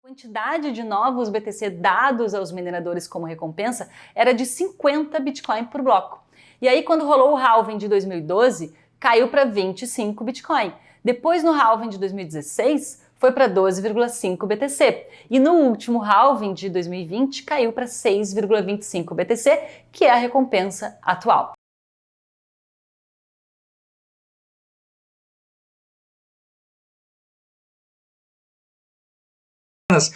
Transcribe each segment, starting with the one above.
A quantidade de novos BTC dados aos mineradores como recompensa era de 50 Bitcoin por bloco. E aí, quando rolou o halving de 2012, caiu para 25 Bitcoin. Depois, no halving de 2016, foi para 12,5 BTC. E no último halving de 2020, caiu para 6,25 BTC, que é a recompensa atual.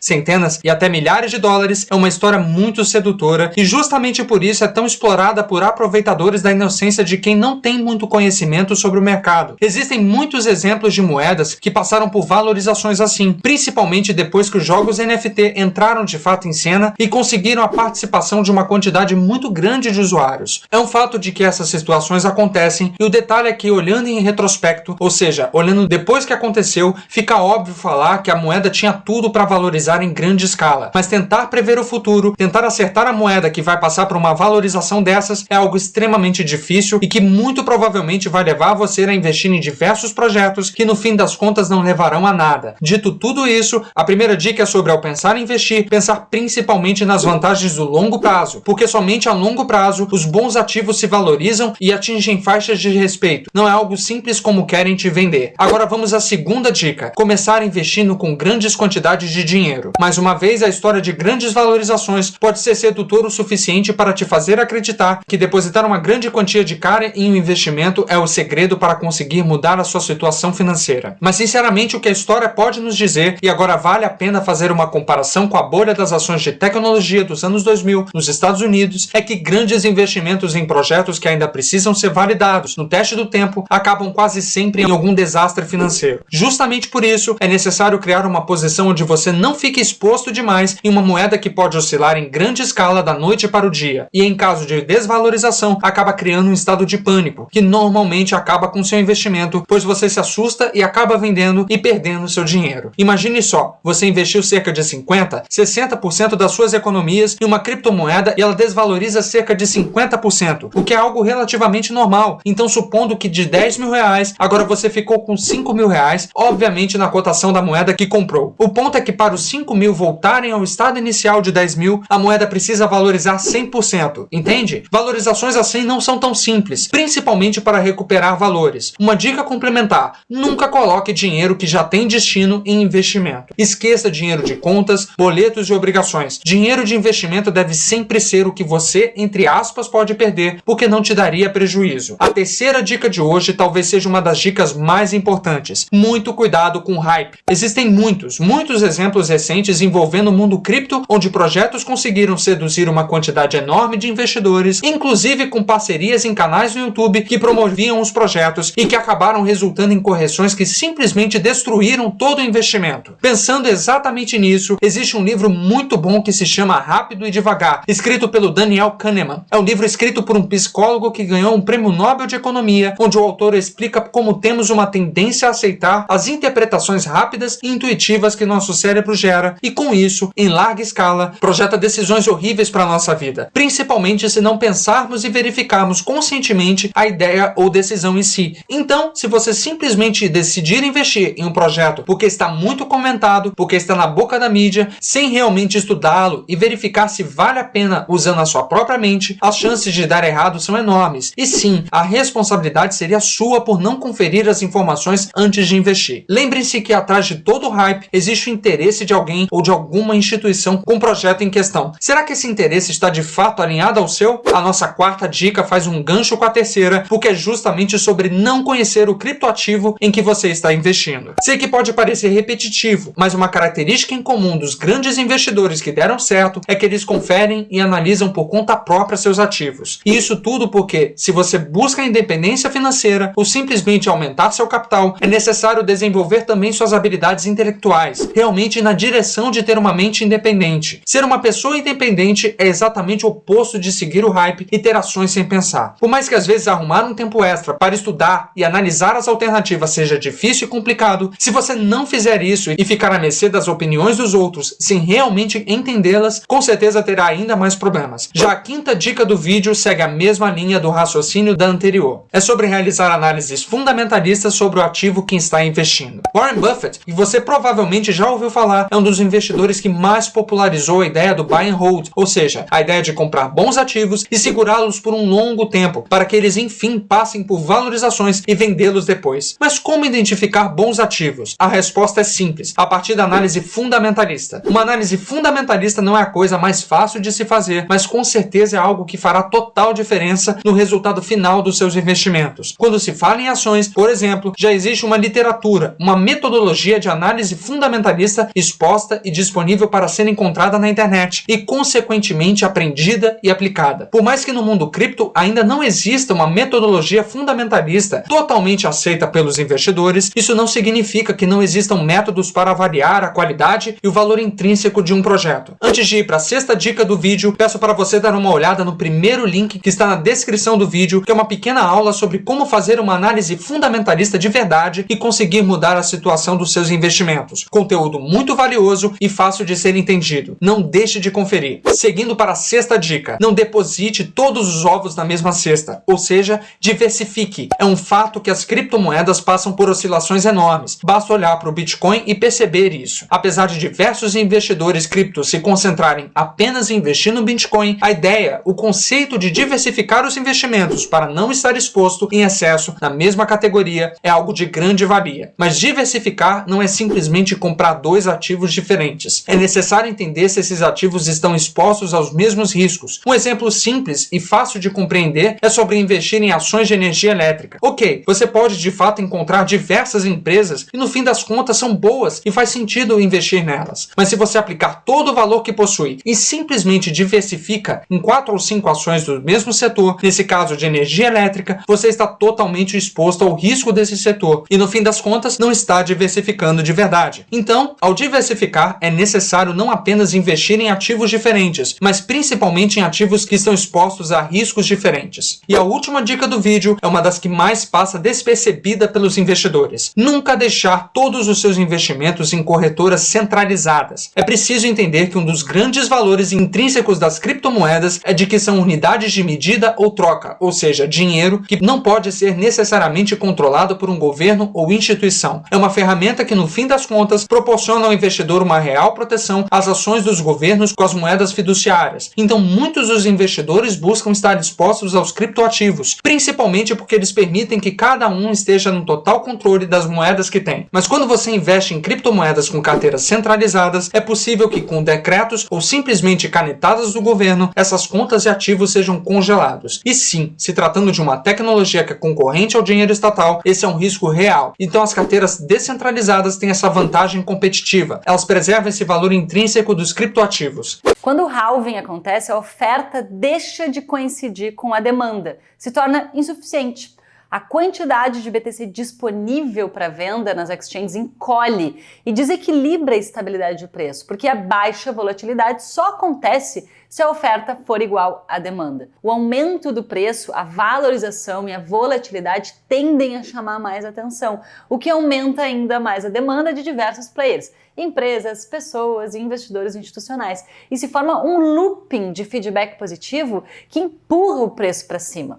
Centenas e até milhares de dólares é uma história muito sedutora e justamente por isso é tão explorada por aproveitadores da inocência de quem não tem muito conhecimento sobre o mercado. Existem muitos exemplos de moedas que passaram por valorizações assim, principalmente depois que os jogos NFT entraram de fato em cena e conseguiram a participação de uma quantidade muito grande de usuários. É um fato de que essas situações acontecem e o detalhe é que, olhando em retrospecto, ou seja, olhando depois que aconteceu, fica óbvio falar que a moeda tinha tudo para valorizar em grande escala. Mas tentar prever o futuro, tentar acertar a moeda que vai passar por uma valorização dessas é algo extremamente difícil e que muito provavelmente vai levar você a investir em diversos projetos que no fim das contas não levarão a nada. Dito tudo isso, a primeira dica é sobre, ao pensar em investir, pensar principalmente nas vantagens do longo prazo, porque somente a longo prazo os bons ativos se valorizam e atingem faixas de respeito. Não é algo simples como querem te vender. Agora vamos à segunda dica: começar investindo com grandes quantidades de dinheiro. Mais uma vez, a história de grandes valorizações pode ser sedutor o suficiente para te fazer acreditar que depositar uma grande quantia de cara em um investimento é o segredo para conseguir mudar a sua situação financeira. Mas sinceramente, o que a história pode nos dizer, e agora vale a pena fazer uma comparação com a bolha das ações de tecnologia dos anos 2000 nos Estados Unidos, é que grandes investimentos em projetos que ainda precisam ser validados no teste do tempo acabam quase sempre em algum desastre financeiro. Justamente por isso, é necessário criar uma posição onde você não fique exposto demais em uma moeda que pode oscilar em grande escala da noite para o dia, e em caso de desvalorização, acaba criando um estado de pânico, que normalmente acaba com seu investimento, pois você se assusta e acaba vendendo e perdendo seu dinheiro. Imagine só, você investiu cerca de 50, 60% das suas economias em uma criptomoeda e ela desvaloriza cerca de 50%, o que é algo relativamente normal. Então, supondo que de 10 mil reais, agora você ficou com 5 mil reais, obviamente na cotação da moeda que comprou. O ponto é que para os 5 mil voltarem ao estado inicial de 10 mil, a moeda precisa valorizar 100%, entende? Valorizações assim não são tão simples, principalmente para recuperar valores. Uma dica complementar: nunca coloque dinheiro que já tem destino em investimento. Esqueça dinheiro de contas, boletos e obrigações. Dinheiro de investimento deve sempre ser o que você, entre aspas, pode perder, porque não te daria prejuízo. A terceira dica de hoje talvez seja uma das dicas mais importantes: muito cuidado com o hype. Existem muitos exemplos recentes envolvendo o mundo cripto, onde projetos conseguiram seduzir uma quantidade enorme de investidores, inclusive com parcerias em canais no YouTube que promoviam os projetos e que acabaram resultando em correções que simplesmente destruíram todo o investimento. Pensando exatamente nisso, existe um livro muito bom que se chama Rápido e Devagar, escrito pelo Daniel Kahneman. É um livro escrito por um psicólogo que ganhou um prêmio Nobel de Economia, onde o autor explica como temos uma tendência a aceitar as interpretações rápidas e intuitivas que nosso cérebro gera e, com isso, em larga escala, projeta decisões horríveis para a nossa vida, principalmente se não pensarmos e verificarmos conscientemente a ideia ou decisão em si. Então, se você simplesmente decidir investir em um projeto porque está muito comentado, porque está na boca da mídia, sem realmente estudá-lo e verificar se vale a pena usando a sua própria mente, as chances de dar errado são enormes. E sim, a responsabilidade seria sua por não conferir as informações antes de investir. Lembre-se que atrás de todo hype existe o interesse de alguém ou de alguma instituição com o projeto em questão. Será que esse interesse está de fato alinhado ao seu? A nossa quarta dica faz um gancho com a terceira, porque é justamente sobre não conhecer o criptoativo em que você está investindo. Sei que pode parecer repetitivo, mas uma característica em comum dos grandes investidores que deram certo é que eles conferem e analisam por conta própria seus ativos. E isso tudo porque, se você busca a independência financeira ou simplesmente aumentar seu capital, é necessário desenvolver também suas habilidades intelectuais, realmente na direção de ter uma mente independente. Ser uma pessoa independente é exatamente o oposto de seguir o hype e ter ações sem pensar. Por mais que às vezes arrumar um tempo extra para estudar e analisar as alternativas seja difícil e complicado, se você não fizer isso e ficar à mercê das opiniões dos outros sem realmente entendê-las, com certeza terá ainda mais problemas. Já a quinta dica do vídeo segue a mesma linha do raciocínio da anterior. É sobre realizar análises fundamentalistas sobre o ativo que está investindo. Warren Buffett, e você provavelmente já ouviu falar falar, é um dos investidores que mais popularizou a ideia do buy and hold, ou seja, a ideia de comprar bons ativos e segurá-los por um longo tempo, para que eles enfim passem por valorizações e vendê-los depois. Mas como identificar bons ativos? A resposta é simples, a partir da análise fundamentalista. Uma análise fundamentalista não é a coisa mais fácil de se fazer, mas com certeza é algo que fará total diferença no resultado final dos seus investimentos. Quando se fala em ações, por exemplo, já existe uma literatura, uma metodologia de análise fundamentalista exposta e disponível para ser encontrada na internet e, consequentemente, aprendida e aplicada. Por mais que no mundo cripto ainda não exista uma metodologia fundamentalista totalmente aceita pelos investidores, isso não significa que não existam métodos para avaliar a qualidade e o valor intrínseco de um projeto. Antes de ir para a sexta dica do vídeo, peço para você dar uma olhada no primeiro link que está na descrição do vídeo, que é uma pequena aula sobre como fazer uma análise fundamentalista de verdade e conseguir mudar a situação dos seus investimentos. Conteúdo muito valioso e fácil de ser entendido. Não deixe de conferir. Seguindo para a sexta dica, não deposite todos os ovos na mesma cesta, ou seja, diversifique. É um fato que as criptomoedas passam por oscilações enormes. Basta olhar para o Bitcoin e perceber isso. Apesar de diversos investidores cripto se concentrarem apenas em investir no Bitcoin, a ideia, o conceito de diversificar os investimentos para não estar exposto em excesso na mesma categoria é algo de grande valia. Mas diversificar não é simplesmente comprar dois ativos diferentes. É necessário entender se esses ativos estão expostos aos mesmos riscos. Um exemplo simples e fácil de compreender é sobre investir em ações de energia elétrica. Ok, você pode de fato encontrar diversas empresas e no fim das contas são boas e faz sentido investir nelas. Mas se você aplicar todo o valor que possui e simplesmente diversifica em 4 ou 5 ações do mesmo setor, nesse caso de energia elétrica, você está totalmente exposto ao risco desse setor e no fim das contas não está diversificando de verdade. Então, ao diversificar, é necessário não apenas investir em ativos diferentes, mas principalmente em ativos que estão expostos a riscos diferentes. E a última dica do vídeo é uma das que mais passa despercebida pelos investidores. Nunca deixar todos os seus investimentos em corretoras centralizadas. É preciso entender que um dos grandes valores intrínsecos das criptomoedas é de que são unidades de medida ou troca, ou seja, dinheiro que não pode ser necessariamente controlado por um governo ou instituição. É uma ferramenta que, no fim das contas, proporciona ao investidor uma real proteção às ações dos governos com as moedas fiduciárias. Então, muitos dos investidores buscam estar expostos aos criptoativos, principalmente porque eles permitem que cada um esteja no total controle das moedas que tem. Mas quando você investe em criptomoedas com carteiras centralizadas, é possível que com decretos ou simplesmente canetadas do governo, essas contas e ativos sejam congelados. E sim, se tratando de uma tecnologia que é concorrente ao dinheiro estatal, esse é um risco real. Então as carteiras descentralizadas têm essa vantagem competitiva. Elas preservam esse valor intrínseco dos criptoativos. Quando o halving acontece, a oferta deixa de coincidir com a demanda, se torna insuficiente. A quantidade de BTC disponível para venda nas exchanges encolhe e desequilibra a estabilidade de preço, porque a baixa volatilidade só acontece se a oferta for igual à demanda. O aumento do preço, a valorização e a volatilidade tendem a chamar mais atenção, o que aumenta ainda mais a demanda de diversos players, empresas, pessoas e investidores institucionais, e se forma um looping de feedback positivo que empurra o preço para cima.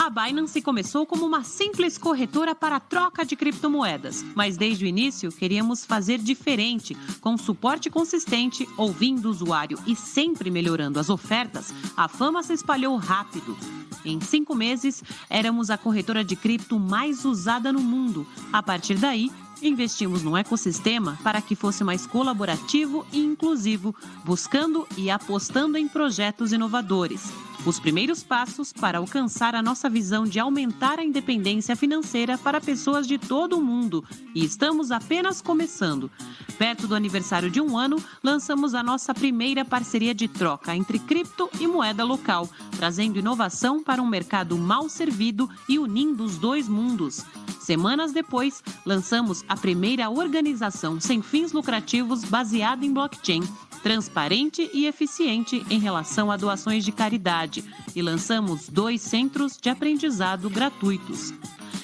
A Binance começou como uma simples corretora para a troca de criptomoedas, mas desde o início queríamos fazer diferente, com suporte consistente, ouvindo o usuário e sempre melhorando as ofertas. A fama se espalhou rápido. Em 5 meses, éramos a corretora de cripto mais usada no mundo. A partir daí, investimos no ecossistema para que fosse mais colaborativo e inclusivo, buscando e apostando em projetos inovadores. Os primeiros passos para alcançar a nossa visão de aumentar a independência financeira para pessoas de todo o mundo. E estamos apenas começando. Perto do aniversário de 1 ano, lançamos a nossa primeira parceria de troca entre cripto e moeda local, trazendo inovação para um mercado mal servido e unindo os dois mundos. Semanas depois, lançamos a primeira organização sem fins lucrativos baseada em blockchain. transparente e eficiente em relação a doações de caridade e lançamos 2 centros de aprendizado gratuitos.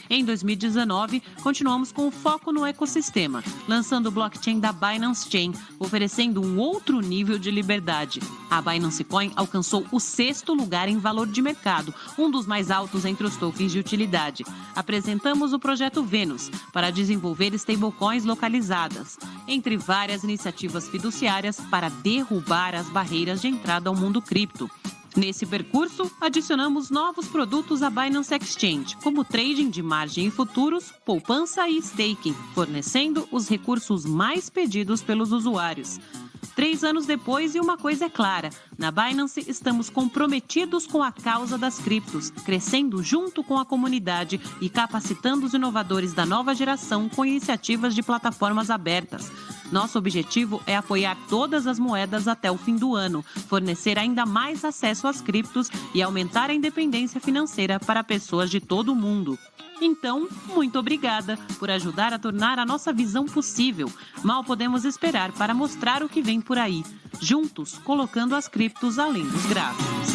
Em 2019, continuamos com o foco no ecossistema, lançando o blockchain da Binance Chain, oferecendo um outro nível de liberdade. A Binance Coin alcançou o 6º lugar em valor de mercado, um dos mais altos entre os tokens de utilidade. Apresentamos o projeto Venus, para desenvolver stablecoins localizadas, entre várias iniciativas fiduciárias para derrubar as barreiras de entrada ao mundo cripto. Nesse percurso, adicionamos novos produtos à Binance Exchange, como trading de margem e futuros, poupança e staking, fornecendo os recursos mais pedidos pelos usuários. 3 anos depois, e uma coisa é clara, na Binance estamos comprometidos com a causa das criptos, crescendo junto com a comunidade e capacitando os inovadores da nova geração com iniciativas de plataformas abertas. Nosso objetivo é apoiar todas as moedas até o fim do ano, fornecer ainda mais acesso às criptos e aumentar a independência financeira para pessoas de todo o mundo. Então, muito obrigada por ajudar a tornar a nossa visão possível. Mal podemos esperar para mostrar o que vem por aí, juntos colocando as criptos além dos gráficos.